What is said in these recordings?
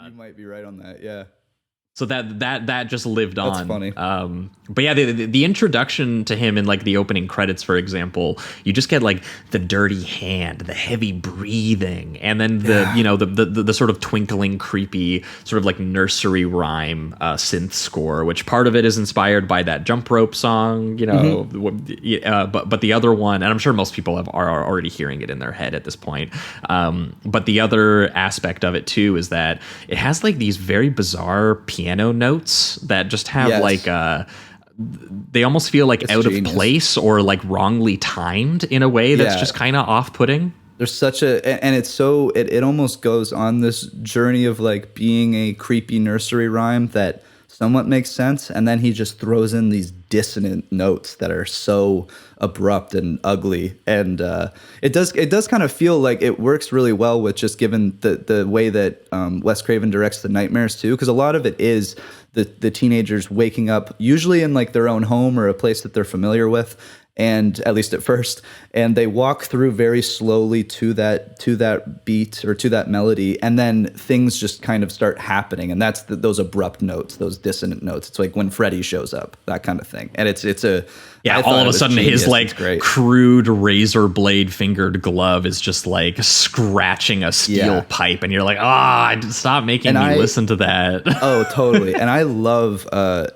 You might be right on that. Yeah. So that just lived on. That's funny. But yeah, the introduction to him in like the opening credits, for example, you just get like the dirty hand, the heavy breathing, and then the sort of twinkling, creepy sort of like nursery rhyme synth score, which part of it is inspired by that Jump Rope song, but the other one, and I'm sure most people are already hearing it in their head at this point. But the other aspect of it too is that it has like these very bizarre piano notes that just have they almost feel like out of place or like wrongly timed in a way that's just kind of off-putting. There's such and it's so it almost goes on this journey of like being a creepy nursery rhyme that somewhat makes sense, and then he just throws in these dissonant notes that are so abrupt and ugly, and it does kind of feel like it works really well with just given the way that Wes Craven directs the nightmares too, because a lot of it is the teenagers waking up usually in like their own home or a place that they're familiar with, and at least at first, and they walk through very slowly to that beat or to that melody, and then things just kind of start happening, and that's those abrupt notes, those dissonant notes. It's like when Freddy shows up, that kind of thing, and it's a all of a sudden his like crude razor blade fingered glove is just like scratching a steel pipe, and you're like, stop making me listen to that. Oh, totally. And I love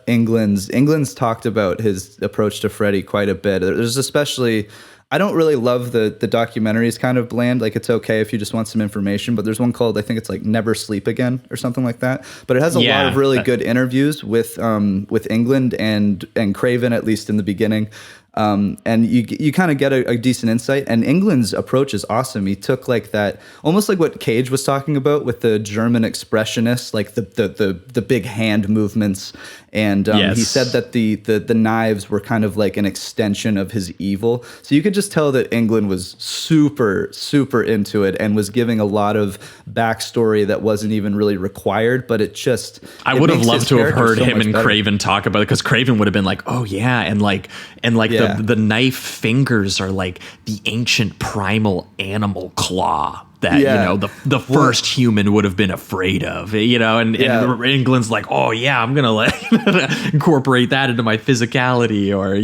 England's talked about his approach to Freddy quite a bit. There's especially, I don't really love the documentary. It's kind of bland. Like, it's okay if you just want some information, but there's one called, I think it's like Never Sleep Again or something like that. But it has a lot of really good interviews with England and Craven, at least in the beginning. And you kind of get a decent insight, and England's approach is awesome. He took like that, almost like what Cage was talking about with the German expressionists, like the big hand movements. And he said that the knives were kind of like an extension of his evil. So you could just tell that England was super, super into it and was giving a lot of backstory that wasn't even really required, but I would have loved to have heard him and Craven talk about it, because Craven would have been like, oh yeah, and the knife fingers are like the ancient primal animal claw that the first human would have been afraid of, and England's like, oh yeah, I'm gonna like incorporate that into my physicality, or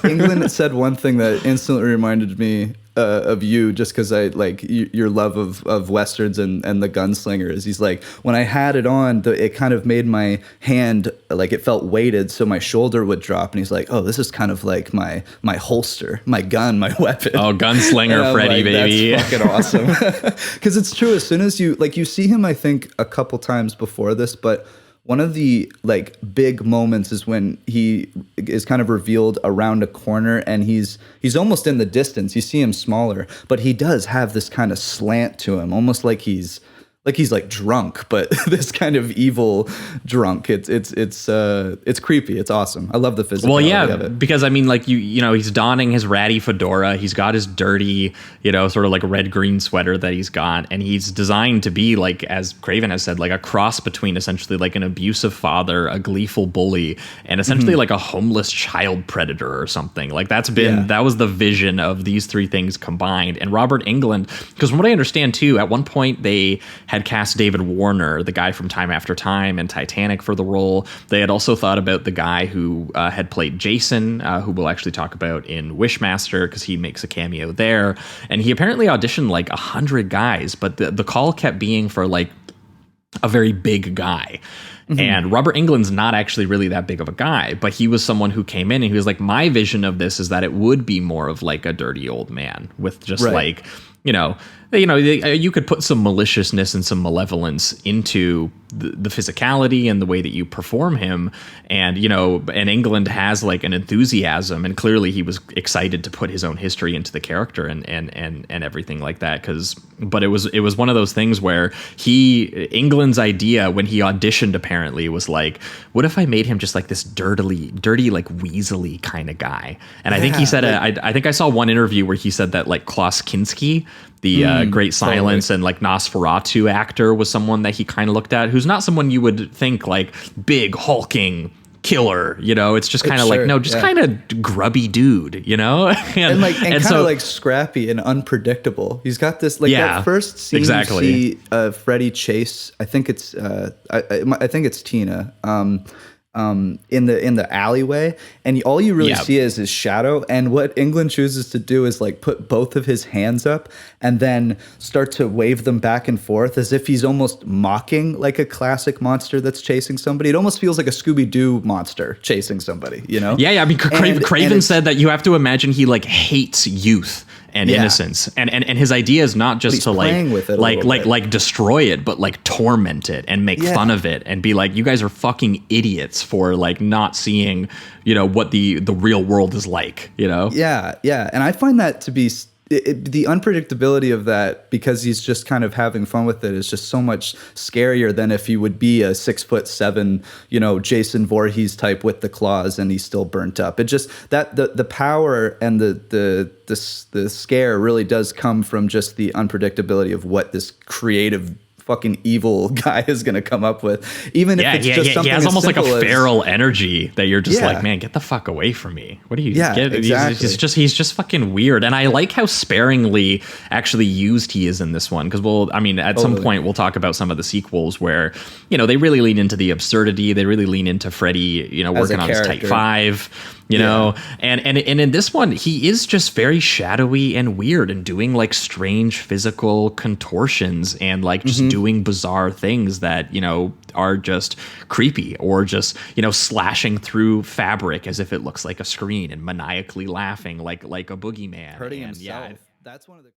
England said one thing that instantly reminded me of you, just because I like your love of westerns and the gunslingers. He's like, when I had it on, it kind of made my hand like it felt weighted, so my shoulder would drop. And he's like, oh, this is kind of like my holster, my gun, my weapon. Oh, gunslinger Freddy, like, baby, that's fucking awesome. Because it's true. As soon as you see him, I think a couple times before this, but one of the like big moments is when he is kind of revealed around a corner, and he's almost in the distance. You see him smaller, but he does have this kind of slant to him, almost like he's like drunk, but this kind of evil drunk. It's creepy. It's awesome. I love the physicality of it. Because I mean, like he's donning his ratty fedora. He's got his dirty, sort of like red green sweater that he's got, and he's designed to be like, as Craven has said, like a cross between essentially like an abusive father, a gleeful bully, and essentially like a homeless child predator or something. Like that was the vision of these three things combined. And Robert Englund, because from what I understand too, at one point they had cast David Warner, the guy from Time After Time and Titanic, for the role. They had also thought about the guy who had played Jason, who we'll actually talk about in Wishmaster, because he makes a cameo there. And he apparently auditioned like 100 guys, but the call kept being for like a very big guy. Mm-hmm. And Robert Englund's not actually really that big of a guy, but he was someone who came in and he was like, my vision of this is that it would be more of like a dirty old man with just like, you could put some maliciousness and some malevolence into the physicality and the way that you perform him. And, and England has like an enthusiasm, and clearly he was excited to put his own history into the character and everything like that. But it was one of those things where England's idea when he auditioned apparently was like, what if I made him just like this dirty, like weaselly kind of guy? And I think he said, I think I saw one interview where he said that like Klaus Kinski, the Great Silence and like Nosferatu actor, was someone that he kind of looked at, who's not someone you would think like big hulking killer, you know. It's just kind of like, no, just kind of grubby dude, you know. and kind of like scrappy and unpredictable. He's got this like that first scene you see Freddy chase. I think it's I think it's Tina. In the alleyway, and all you really see is his shadow. And what England chooses to do is like put both of his hands up and then start to wave them back and forth as if he's almost mocking like a classic monster that's chasing somebody. It almost feels like a Scooby-Doo monster chasing somebody, you know? Yeah. I mean, Craven said that you have to imagine he like hates youth and innocence, and his idea is not just to like destroy it, but like torment it and make fun of it and be like, you guys are fucking idiots for like not seeing, you know, what the real world is like, you know? Yeah. And I find that to be the unpredictability of that, because he's just kind of having fun with it, is just so much scarier than if he would be a 6'7", you know, Jason Voorhees type with the claws and he's still burnt up. It just that the power and the scare really does come from just the unpredictability of what this creative fucking evil guy is going to come up with, even if it's just something. He has almost like a feral energy that you're just like, man, get the fuck away from me. What do you? Exactly. He's just fucking weird, and I like how sparingly actually used he is in this one, because at some point we'll talk about some of the sequels where, you know, they really lean into the absurdity. They really lean into Freddy, you know, working on his Type 5. You know, and in this one, he is just very shadowy and weird and doing like strange physical contortions and like just doing bizarre things that, you know, are just creepy, or just, you know, slashing through fabric as if it looks like a screen and maniacally laughing like a boogeyman. Hurting himself. That's one of the